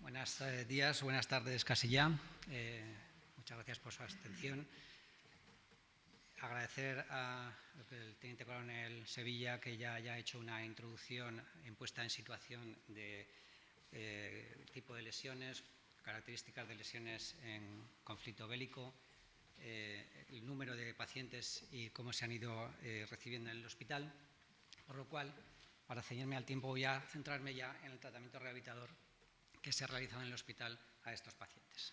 Buenos días, buenas tardes casi ya. Muchas gracias por su atención. Agradecer al Teniente Coronel Sevilla que ya haya hecho una introducción en puesta en situación de tipo de lesiones, características de lesiones en conflicto bélico, el número de pacientes y cómo se han ido recibiendo en el hospital, por lo cual, para ceñirme al tiempo, voy a centrarme ya en el tratamiento rehabilitador que se ha realizado en el hospital a estos pacientes.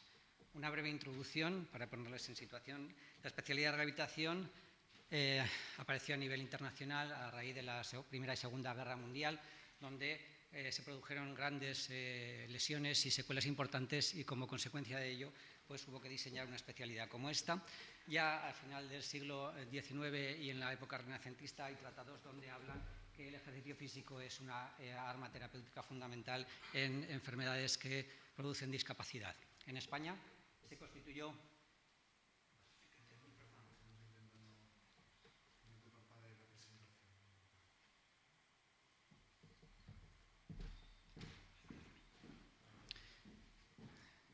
Una breve introducción para ponerles en situación. La especialidad de rehabilitación apareció a nivel internacional a raíz de la Primera y Segunda Guerra Mundial, donde se produjeron grandes lesiones y secuelas importantes, y como consecuencia de ello pues hubo que diseñar una especialidad como esta. Ya al final del siglo XIX y en la época renacentista hay tratados donde hablan que el ejercicio físico es una arma terapéutica fundamental en enfermedades que producen discapacidad. En España se constituyó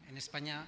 en España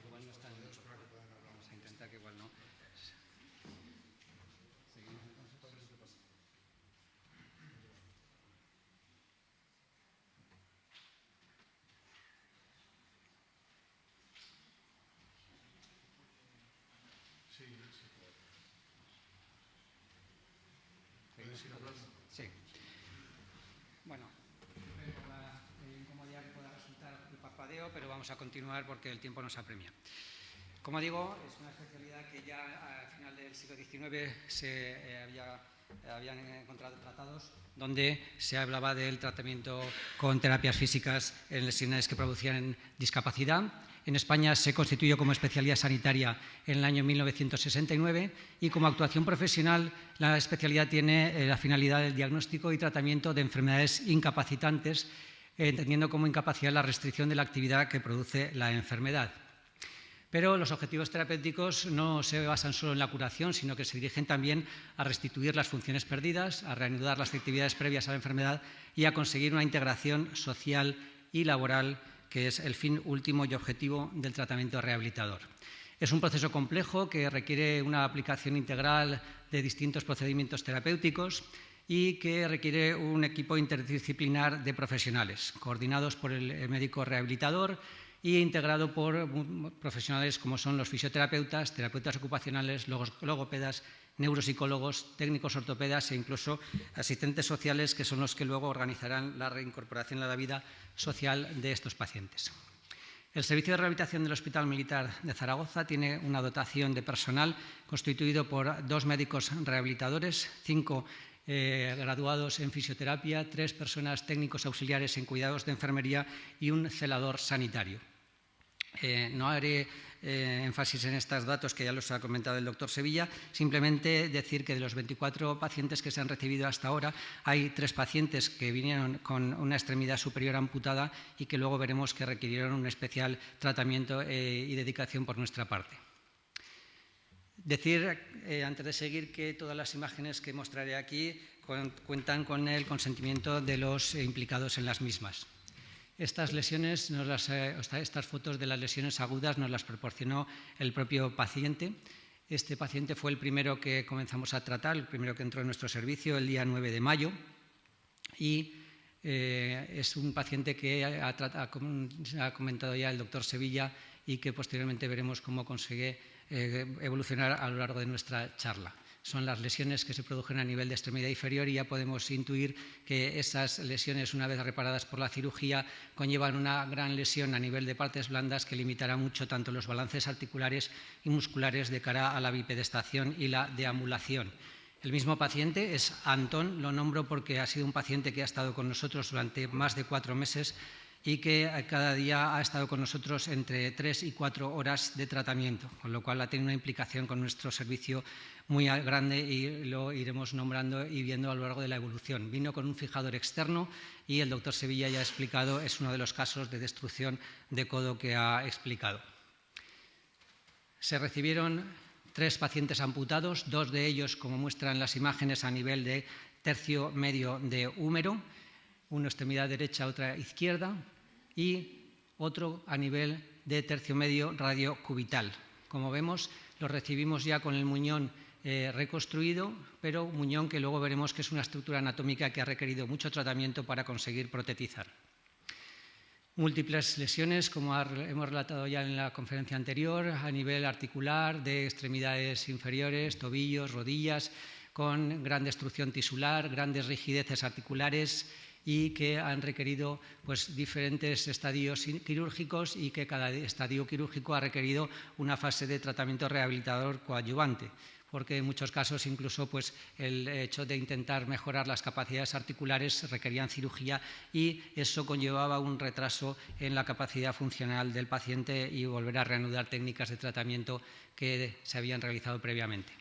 igual no están, vamos a intentar que igual no. Seguimos entonces. Sí. Bueno, por la incomodidad que pueda resultar el parpadeo, pero vamos a continuar porque el tiempo nos apremia. Como digo, es una especialidad que ya al final del siglo XIX habían encontrado tratados donde se hablaba del tratamiento con terapias físicas en lesiones que producían discapacidad. En España se constituyó como especialidad sanitaria en el año 1969 y como actuación profesional la especialidad tiene la finalidad del diagnóstico y tratamiento de enfermedades incapacitantes, entendiendo como incapacidad la restricción de la actividad que produce la enfermedad. Pero los objetivos terapéuticos no se basan solo en la curación, sino que se dirigen también a restituir las funciones perdidas, a reanudar las actividades previas a la enfermedad y a conseguir una integración social y laboral, que es el fin último y objetivo del tratamiento rehabilitador. Es un proceso complejo que requiere una aplicación integral de distintos procedimientos terapéuticos y que requiere un equipo interdisciplinar de profesionales, coordinados por el médico rehabilitador y integrado por profesionales como son los fisioterapeutas, terapeutas ocupacionales, logopedas, neuropsicólogos, técnicos ortopedas e incluso asistentes sociales, que son los que luego organizarán la reincorporación a la vida social de estos pacientes. El Servicio de Rehabilitación del Hospital Militar de Zaragoza tiene una dotación de personal constituido por 2 médicos rehabilitadores, 5 graduados en fisioterapia, 3 personas técnicos auxiliares en cuidados de enfermería y un celador sanitario. No haré énfasis en estos datos que ya los ha comentado el doctor Sevilla, simplemente decir que de los 24 pacientes que se han recibido hasta ahora, hay 3 pacientes que vinieron con una extremidad superior amputada y que luego veremos que requirieron un especial tratamiento y dedicación por nuestra parte. Decir, antes de seguir, que todas las imágenes que mostraré aquí cuentan con el consentimiento de los implicados en las mismas. Estas fotos de las lesiones agudas nos las proporcionó el propio paciente. Este paciente fue el primero que comenzamos a tratar, el primero que entró en nuestro servicio el día 9 de mayo y es un paciente que ha comentado ya el doctor Sevilla y que posteriormente veremos cómo consigue evolucionar a lo largo de nuestra charla. Son las lesiones que se produjeron a nivel de extremidad inferior y ya podemos intuir que esas lesiones, una vez reparadas por la cirugía, conllevan una gran lesión a nivel de partes blandas que limitará mucho tanto los balances articulares y musculares de cara a la bipedestación y la deambulación. El mismo paciente es Antón, lo nombro porque ha sido un paciente que ha estado con nosotros durante más de 4 meses y que cada día ha estado con nosotros entre 3 y 4 horas de tratamiento, con lo cual ha tenido una implicación con nuestro servicio muy grande y lo iremos nombrando y viendo a lo largo de la evolución. Vino con un fijador externo y el doctor Sevilla ya ha explicado, es uno de los casos de destrucción de codo que ha explicado. Se recibieron 3 pacientes amputados, 2 de ellos, como muestran las imágenes, a nivel de tercio medio de húmero, una extremidad derecha, otra izquierda, y otro a nivel de tercio medio radiocubital. Como vemos, lo recibimos ya con el muñón reconstruido, pero un muñón que luego veremos que es una estructura anatómica que ha requerido mucho tratamiento para conseguir protetizar. Múltiples lesiones, como hemos relatado ya en la conferencia anterior, a nivel articular, de extremidades inferiores, tobillos, rodillas, con gran destrucción tisular, grandes rigideces articulares y que han requerido diferentes estadios quirúrgicos y que cada estadio quirúrgico ha requerido una fase de tratamiento rehabilitador coadyuvante, porque en muchos casos incluso el hecho de intentar mejorar las capacidades articulares requerían cirugía y eso conllevaba un retraso en la capacidad funcional del paciente y volver a reanudar técnicas de tratamiento que se habían realizado previamente.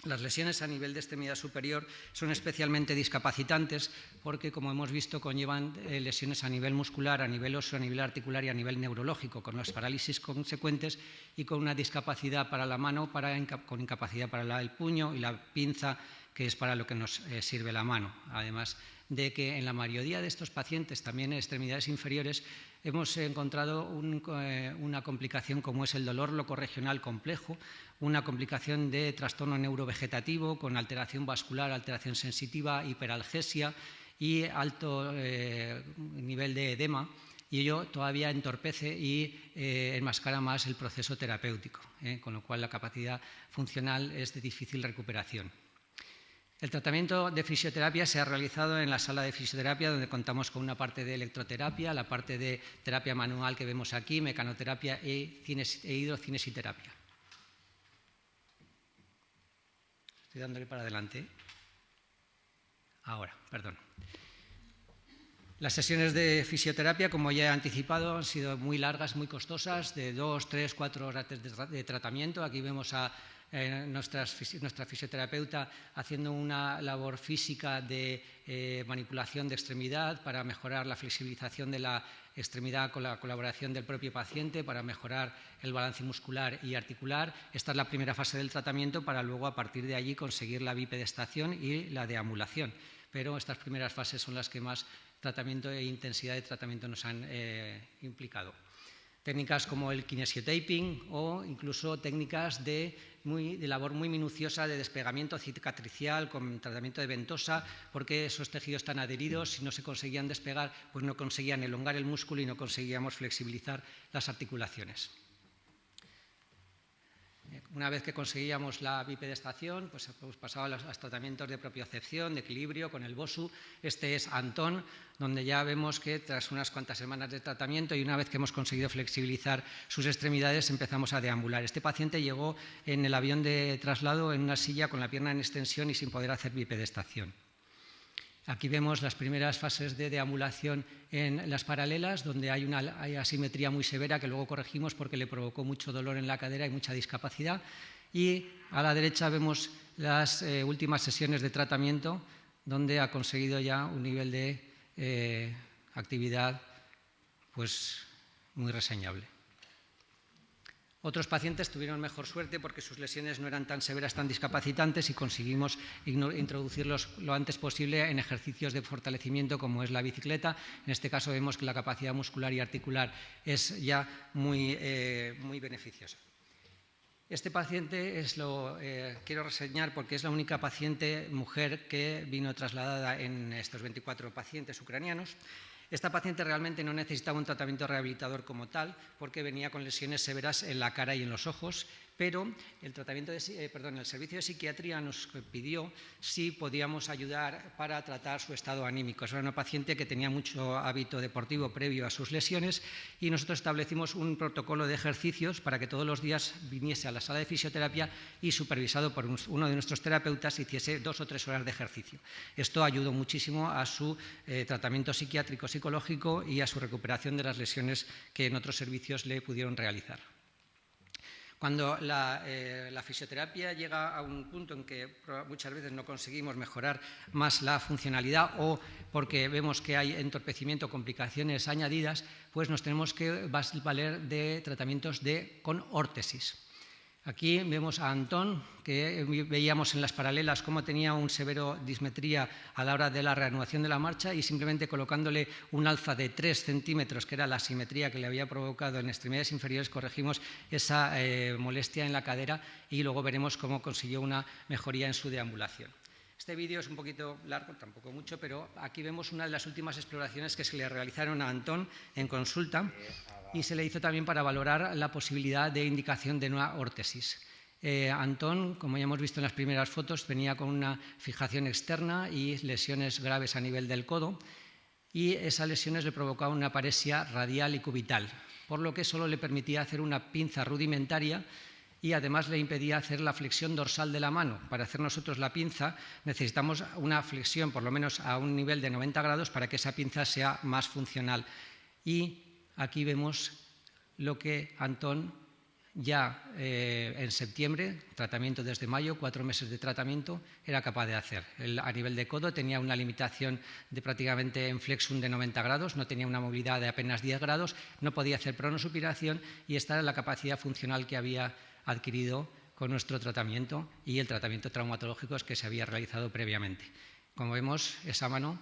Las lesiones a nivel de extremidad superior son especialmente discapacitantes porque, como hemos visto, conllevan lesiones a nivel muscular, a nivel óseo, a nivel articular y a nivel neurológico, con las parálisis consecuentes y con una discapacidad para la mano, con incapacidad para el puño y la pinza, que es para lo que nos sirve la mano. Además de que en la mayoría de estos pacientes, también en extremidades inferiores, hemos encontrado una complicación como es el dolor locorregional complejo, una complicación de trastorno neurovegetativo con alteración vascular, alteración sensitiva, hiperalgesia y alto nivel de edema, y ello todavía entorpece y enmascara más el proceso terapéutico, con lo cual la capacidad funcional es de difícil recuperación. El tratamiento de fisioterapia se ha realizado en la sala de fisioterapia, donde contamos con una parte de electroterapia, la parte de terapia manual que vemos aquí, mecanoterapia e hidrocinesiterapia. Estoy dándole para adelante. Ahora, perdón. Las sesiones de fisioterapia, como ya he anticipado, han sido muy largas, muy costosas, de 2, 3, 4 horas de tratamiento. Aquí vemos a nuestra fisioterapeuta haciendo una labor física de manipulación de extremidad para mejorar la flexibilización de la extremidad con la colaboración del propio paciente para mejorar el balance muscular y articular. Esta es la primera fase del tratamiento para luego, a partir de allí, conseguir la bipedestación y la deambulación. Pero estas primeras fases son las que más tratamiento e intensidad de tratamiento nos han implicado. Técnicas como el kinesiotaping o incluso técnicas de labor muy minuciosa de despegamiento cicatricial con tratamiento de ventosa, porque esos tejidos están adheridos, si no se conseguían despegar, pues no conseguían elongar el músculo y no conseguíamos flexibilizar las articulaciones. Una vez que conseguíamos la bipedestación, pues pasaba a los tratamientos de propiocepción, de equilibrio con el BOSU. Este es Antón, donde ya vemos que tras unas cuantas semanas de tratamiento y una vez que hemos conseguido flexibilizar sus extremidades, empezamos a deambular. Este paciente llegó en el avión de traslado en una silla con la pierna en extensión y sin poder hacer bipedestación. Aquí vemos las primeras fases de deambulación en las paralelas, donde hay asimetría muy severa que luego corregimos porque le provocó mucho dolor en la cadera y mucha discapacidad. Y a la derecha vemos las últimas sesiones de tratamiento, donde ha conseguido ya un nivel de actividad pues, muy reseñable. Otros pacientes tuvieron mejor suerte porque sus lesiones no eran tan severas, tan discapacitantes y conseguimos introducirlos lo antes posible en ejercicios de fortalecimiento como es la bicicleta. En este caso vemos que la capacidad muscular y articular es ya muy beneficiosa. Este paciente quiero reseñar porque es la única paciente mujer que vino trasladada en estos 24 pacientes ucranianos. Esta paciente realmente no necesitaba un tratamiento rehabilitador como tal porque venía con lesiones severas en la cara y en los ojos, pero el servicio de psiquiatría nos pidió si podíamos ayudar para tratar su estado anímico. Era una paciente que tenía mucho hábito deportivo previo a sus lesiones y nosotros establecimos un protocolo de ejercicios para que todos los días viniese a la sala de fisioterapia y supervisado por uno de nuestros terapeutas hiciese 2 o 3 horas de ejercicio. Esto ayudó muchísimo a su tratamiento psiquiátrico psicológico y a su recuperación de las lesiones que en otros servicios le pudieron realizar. Cuando la fisioterapia llega a un punto en que muchas veces no conseguimos mejorar más la funcionalidad o porque vemos que hay entorpecimiento, complicaciones añadidas, pues nos tenemos que valer de tratamientos con órtesis. Aquí vemos a Antón, que veíamos en las paralelas cómo tenía una severa dismetría a la hora de la reanudación de la marcha y simplemente colocándole un alza de 3 centímetros, que era la asimetría que le había provocado en extremidades inferiores, corregimos esa molestia en la cadera y luego veremos cómo consiguió una mejoría en su deambulación. Este vídeo es un poquito largo, tampoco mucho, pero aquí vemos una de las últimas exploraciones que se le realizaron a Antón en consulta y se le hizo también para valorar la posibilidad de indicación de una órtesis. Antón, como ya hemos visto en las primeras fotos, venía con una fijación externa y lesiones graves a nivel del codo y esas lesiones le provocaban una paresia radial y cubital, por lo que solo le permitía hacer una pinza rudimentaria y además le impedía hacer la flexión dorsal de la mano. Para hacer nosotros la pinza necesitamos una flexión por lo menos a un nivel de 90 grados para que esa pinza sea más funcional. Y aquí vemos lo que Antón ya en septiembre, tratamiento desde mayo, 4 meses de tratamiento, era capaz de hacer. Él, a nivel de codo tenía una limitación de prácticamente en flexum de 90 grados, no tenía una movilidad de apenas 10 grados, no podía hacer pronosupinación y esta era la capacidad funcional que había adquirido con nuestro tratamiento y el tratamiento traumatológico que se había realizado previamente. Como vemos, esa mano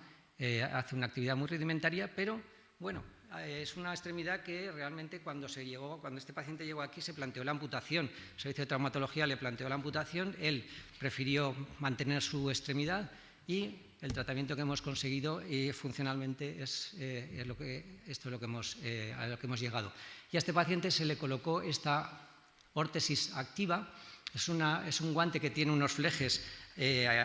hace una actividad muy rudimentaria, pero bueno, es una extremidad que realmente cuando este paciente llegó aquí se planteó la amputación. El servicio de traumatología le planteó la amputación, él prefirió mantener su extremidad y el tratamiento que hemos conseguido funcionalmente es a lo que hemos llegado. Y a este paciente se le colocó esta órtesis activa, es un guante que tiene unos flejes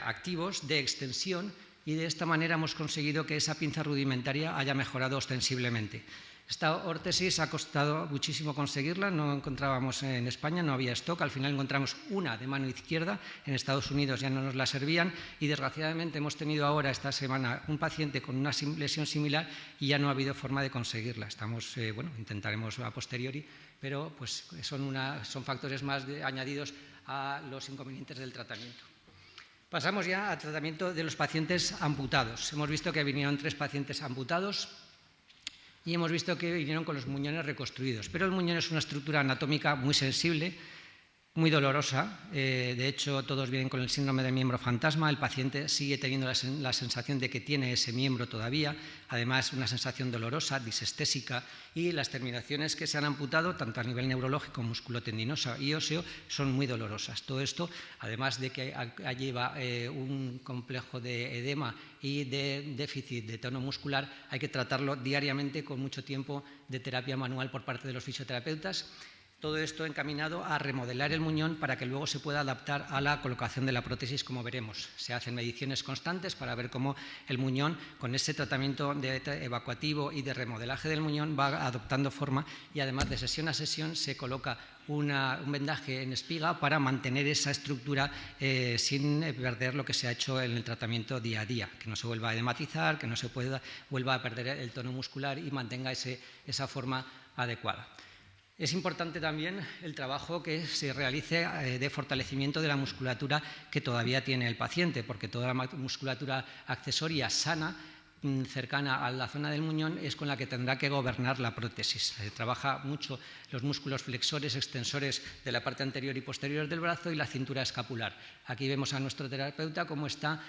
activos de extensión y de esta manera hemos conseguido que esa pinza rudimentaria haya mejorado ostensiblemente. Esta órtesis ha costado muchísimo conseguirla, no encontrábamos en España, no había stock, al final encontramos una de mano izquierda, en Estados Unidos ya no nos la servían y desgraciadamente hemos tenido ahora esta semana un paciente con una lesión similar y ya no ha habido forma de conseguirla. Intentaremos a posteriori, pero pues son factores más añadidos a los inconvenientes del tratamiento. Pasamos ya al tratamiento de los pacientes amputados. Hemos visto que vinieron 3 pacientes amputados y hemos visto que vinieron con los muñones reconstruidos. Pero el muñón es una estructura anatómica muy sensible, muy dolorosa. De hecho, todos vienen con el síndrome de miembro fantasma. El paciente sigue teniendo la sensación de que tiene ese miembro todavía. Además, una sensación dolorosa, disestésica. Y las terminaciones que se han amputado, tanto a nivel neurológico, musculotendinosa y óseo, son muy dolorosas. Todo esto, además de que lleva un complejo de edema y de déficit de tono muscular, hay que tratarlo diariamente con mucho tiempo de terapia manual por parte de los fisioterapeutas. Todo esto encaminado a remodelar el muñón para que luego se pueda adaptar a la colocación de la prótesis, como veremos. Se hacen mediciones constantes para ver cómo el muñón, con ese tratamiento evacuativo y de remodelaje del muñón, va adoptando forma, y además de sesión a sesión se coloca un vendaje en espiga para mantener esa estructura sin perder lo que se ha hecho en el tratamiento día a día, que no se vuelva a edematizar, que no se vuelva a perder el tono muscular y mantenga esa forma adecuada. Es importante también el trabajo que se realice de fortalecimiento de la musculatura que todavía tiene el paciente, porque toda la musculatura accesoria sana, cercana a la zona del muñón, es con la que tendrá que gobernar la prótesis. Se trabaja mucho los músculos flexores, extensores de la parte anterior y posterior del brazo y la cintura escapular. Aquí vemos a nuestro terapeuta cómo está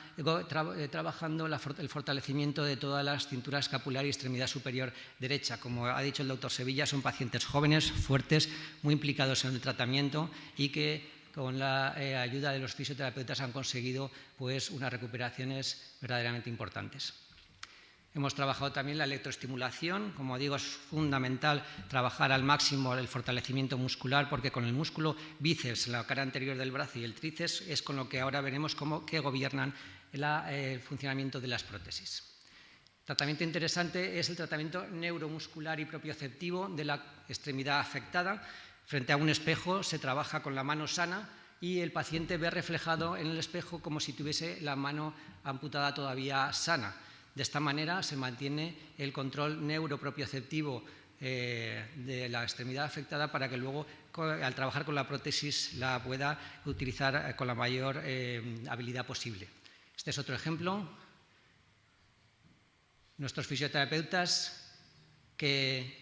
trabajando el fortalecimiento de todas las cinturas escapular y extremidad superior derecha. Como ha dicho el doctor Sevilla, son pacientes jóvenes, fuertes, muy implicados en el tratamiento y que con la ayuda de los fisioterapeutas han conseguido pues, unas recuperaciones verdaderamente importantes. Hemos trabajado también la electroestimulación. Como digo, es fundamental trabajar al máximo el fortalecimiento muscular, porque con el músculo bíceps, la cara anterior del brazo y el tríceps es con lo que ahora veremos que gobiernan el funcionamiento de las prótesis. Tratamiento interesante es el tratamiento neuromuscular y propioceptivo de la extremidad afectada. Frente a un espejo se trabaja con la mano sana y el paciente ve reflejado en el espejo como si tuviese la mano amputada todavía sana. De esta manera se mantiene el control neuropropioceptivo de la extremidad afectada para que luego, al trabajar con la prótesis, la pueda utilizar con la mayor habilidad posible. Este es otro ejemplo. Nuestros fisioterapeutas, que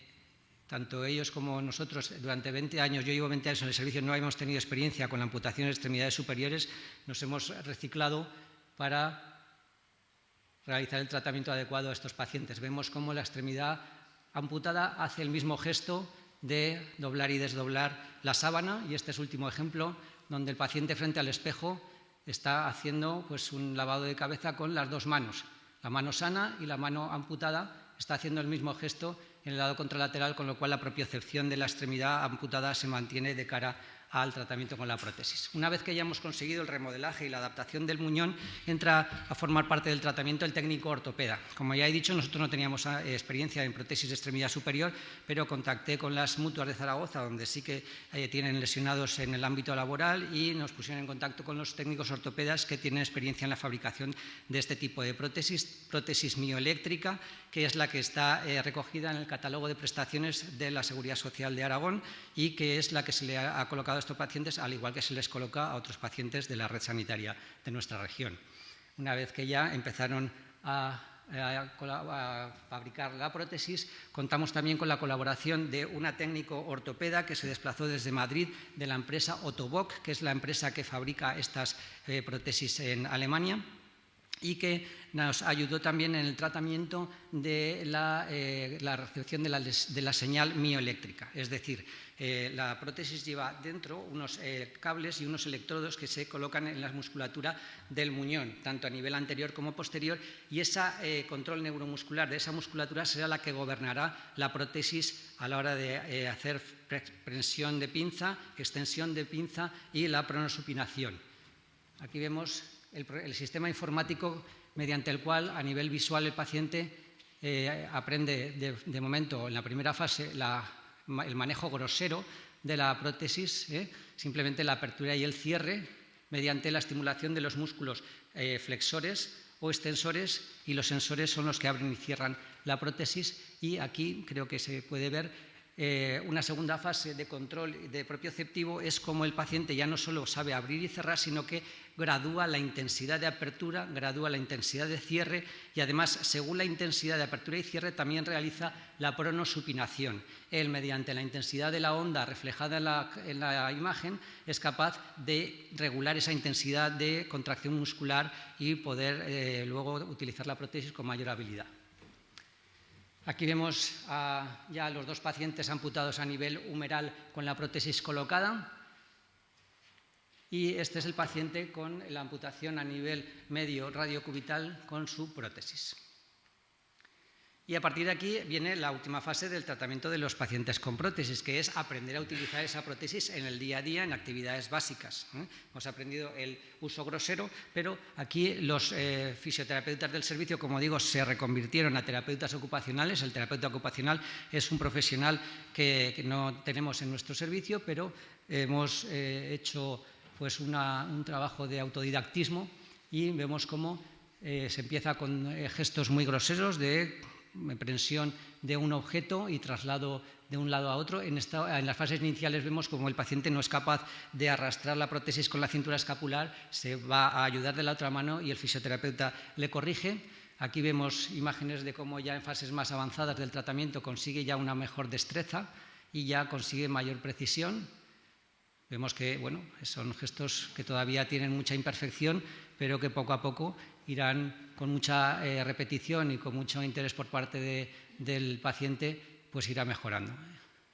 tanto ellos como nosotros durante 20 años, yo llevo 20 años en el servicio, no hemos tenido experiencia con la amputación de extremidades superiores, nos hemos reciclado para realizar el tratamiento adecuado a estos pacientes. Vemos cómo la extremidad amputada hace el mismo gesto de doblar y desdoblar la sábana, y este es el último ejemplo donde el paciente frente al espejo está haciendo pues, un lavado de cabeza con las dos manos. La mano sana y la mano amputada está haciendo el mismo gesto en el lado contralateral, con lo cual la propiocepción de la extremidad amputada se mantiene de cara al tratamiento con la prótesis. Una vez que ya hemos conseguido el remodelaje y la adaptación del muñón, entra a formar parte del tratamiento el técnico ortopeda. Como ya he dicho, nosotros no teníamos experiencia en prótesis de extremidad superior, pero contacté con las mutuas de Zaragoza, donde sí que tienen lesionados en el ámbito laboral, y nos pusieron en contacto con los técnicos ortopedas que tienen experiencia en la fabricación de este tipo de prótesis mioeléctrica, que es la que está recogida en el catálogo de prestaciones de la Seguridad Social de Aragón y que es la que se le ha colocado a estos pacientes, al igual que se les coloca a otros pacientes de la red sanitaria de nuestra región. Una vez que ya empezaron a fabricar la prótesis, contamos también con la colaboración de una técnico ortopeda que se desplazó desde Madrid, de la empresa Ottobock, que es la empresa que fabrica estas prótesis en Alemania, y que nos ayudó también en el tratamiento de la recepción de la señal mioeléctrica. Es decir, la prótesis lleva dentro unos cables y unos electrodos que se colocan en la musculatura del muñón, tanto a nivel anterior como posterior, y ese control neuromuscular de esa musculatura será la que gobernará la prótesis a la hora de hacer prensión de pinza, extensión de pinza y la pronosupinación. Aquí vemos el sistema informático mediante el cual, a nivel visual, el paciente aprende de momento, en la primera fase, el manejo grosero de la prótesis, simplemente la apertura y el cierre mediante la estimulación de los músculos flexores o extensores, y los sensores son los que abren y cierran la prótesis. Y aquí creo que se puede ver una segunda fase de control de propioceptivo, es como el paciente ya no solo sabe abrir y cerrar, sino que gradúa la intensidad de apertura, gradúa la intensidad de cierre, y además, según la intensidad de apertura y cierre, también realiza la pronosupinación. Él, mediante la intensidad de la onda reflejada en la imagen, es capaz de regular esa intensidad de contracción muscular y poder luego utilizar la prótesis con mayor habilidad. Aquí vemos ya a los dos pacientes amputados a nivel humeral con la prótesis colocada, y este es el paciente con la amputación a nivel medio radiocubital con su prótesis. Y a partir de aquí viene la última fase del tratamiento de los pacientes con prótesis, que es aprender a utilizar esa prótesis en el día a día, en actividades básicas. Hemos aprendido el uso grosero, pero aquí los fisioterapeutas del servicio, como digo, se reconvirtieron a terapeutas ocupacionales. El terapeuta ocupacional es un profesional que no tenemos en nuestro servicio, pero hemos hecho pues, un trabajo de autodidactismo y vemos cómo se empieza con gestos muy groseros de prensión de un objeto y traslado de un lado a otro. En las fases iniciales vemos como el paciente no es capaz de arrastrar la prótesis con la cintura escapular, se va a ayudar de la otra mano y el fisioterapeuta le corrige. Aquí vemos imágenes de cómo ya en fases más avanzadas del tratamiento consigue ya una mejor destreza y ya consigue mayor precisión. Vemos que bueno, son gestos que todavía tienen mucha imperfección, pero que poco a poco irán con mucha repetición y con mucho interés por parte del paciente, pues irá mejorando.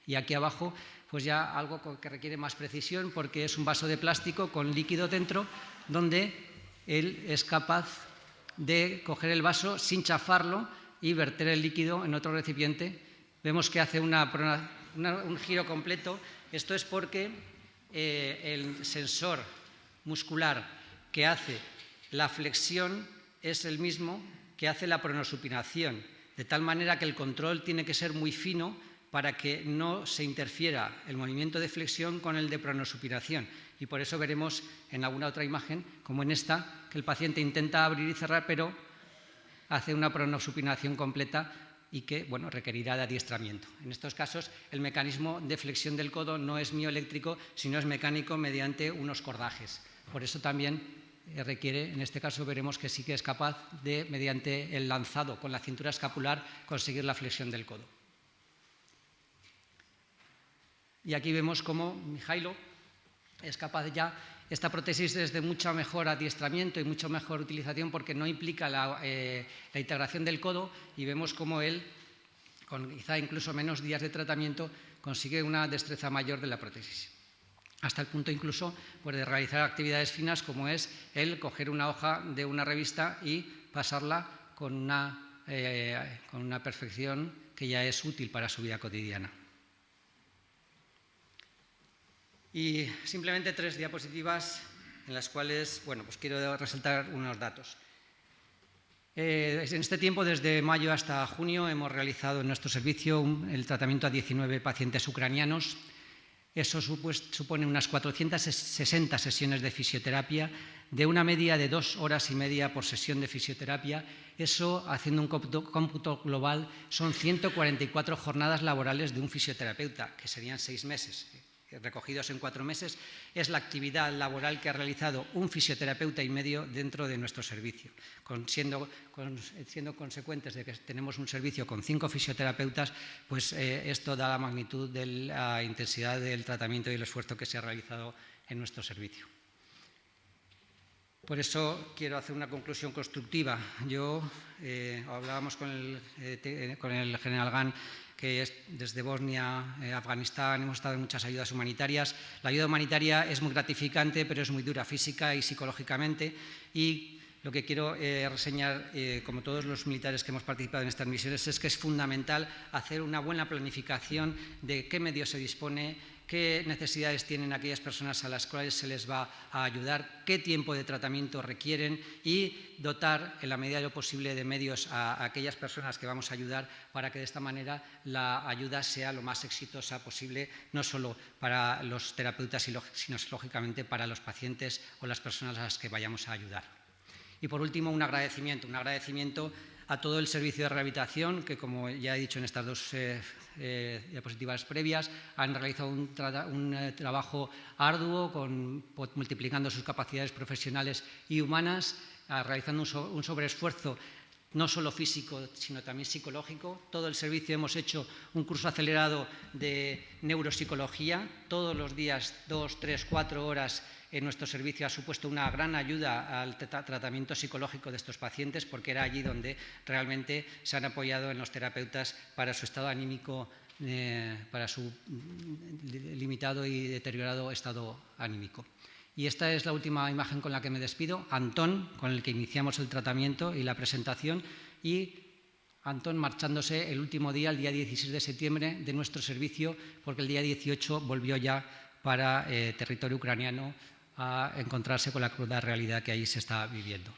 Y aquí abajo, pues ya algo que requiere más precisión porque es un vaso de plástico con líquido dentro, donde él es capaz de coger el vaso sin chafarlo y verter el líquido en otro recipiente. Vemos que hace un giro completo. Esto es porque el sensor muscular que hace la flexión es el mismo que hace la pronosupinación, de tal manera que el control tiene que ser muy fino para que no se interfiera el movimiento de flexión con el de pronosupinación. Y por eso veremos en alguna otra imagen, como en esta, que el paciente intenta abrir y cerrar, pero hace una pronosupinación completa y que bueno, requerirá de adiestramiento. En estos casos, el mecanismo de flexión del codo no es mioeléctrico, sino es mecánico mediante unos cordajes. Por eso también requiere, en este caso veremos que sí que es capaz de, mediante el lanzado con la cintura escapular, conseguir la flexión del codo. Y aquí vemos cómo Mijailo es capaz ya, esta prótesis es de mucho mejor adiestramiento y mucho mejor utilización porque no implica la integración del codo y vemos cómo él, con quizá incluso menos días de tratamiento, consigue una destreza mayor de la prótesis. Hasta el punto incluso pues, de realizar actividades finas como es el coger una hoja de una revista y pasarla con una perfección que ya es útil para su vida cotidiana. Y simplemente 3 diapositivas en las cuales bueno, pues quiero resaltar unos datos. En este tiempo, desde mayo hasta junio, hemos realizado en nuestro servicio el tratamiento a 19 pacientes ucranianos. Eso supone unas 460 sesiones de fisioterapia, de una media de 2 horas y media por sesión de fisioterapia. Eso, haciendo un cómputo global, son 144 jornadas laborales de un fisioterapeuta, que serían 6 meses. Recogidos en 4 meses, es la actividad laboral que ha realizado un fisioterapeuta y medio dentro de nuestro servicio. Siendo consecuentes de que tenemos un servicio con 5 fisioterapeutas, pues esto da la magnitud de la intensidad del tratamiento y el esfuerzo que se ha realizado en nuestro servicio. Por eso quiero hacer una conclusión constructiva. Hablábamos con el general Gan, que es desde Bosnia, Afganistán, hemos estado en muchas ayudas humanitarias. La ayuda humanitaria es muy gratificante, pero es muy dura física y psicológicamente. Y lo que quiero reseñar, como todos los militares que hemos participado en estas misiones, es que es fundamental hacer una buena planificación de qué medios se dispone, qué necesidades tienen aquellas personas a las cuales se les va a ayudar, qué tiempo de tratamiento requieren y dotar en la medida de lo posible de medios a aquellas personas que vamos a ayudar para que de esta manera la ayuda sea lo más exitosa posible, no solo para los terapeutas, sino lógicamente para los pacientes o las personas a las que vayamos a ayudar. Y por último, un agradecimiento a todo el servicio de rehabilitación que, como ya he dicho en estas 2 diapositivas previas, han realizado un trabajo arduo multiplicando sus capacidades profesionales y humanas, realizando un sobreesfuerzo no solo físico, sino también psicológico. Todo el servicio hemos hecho un curso acelerado de neuropsicología. Todos los días, 2, 3, 4 horas en nuestro servicio ha supuesto una gran ayuda al tratamiento psicológico de estos pacientes, porque era allí donde realmente se han apoyado en los terapeutas para su estado anímico, para su limitado y deteriorado estado anímico. Y esta es la última imagen con la que me despido. Antón, con el que iniciamos el tratamiento y la presentación, y Antón marchándose el último día, el día 16 de septiembre, de nuestro servicio, porque el día 18 volvió ya para territorio ucraniano a encontrarse con la cruda realidad que ahí se está viviendo.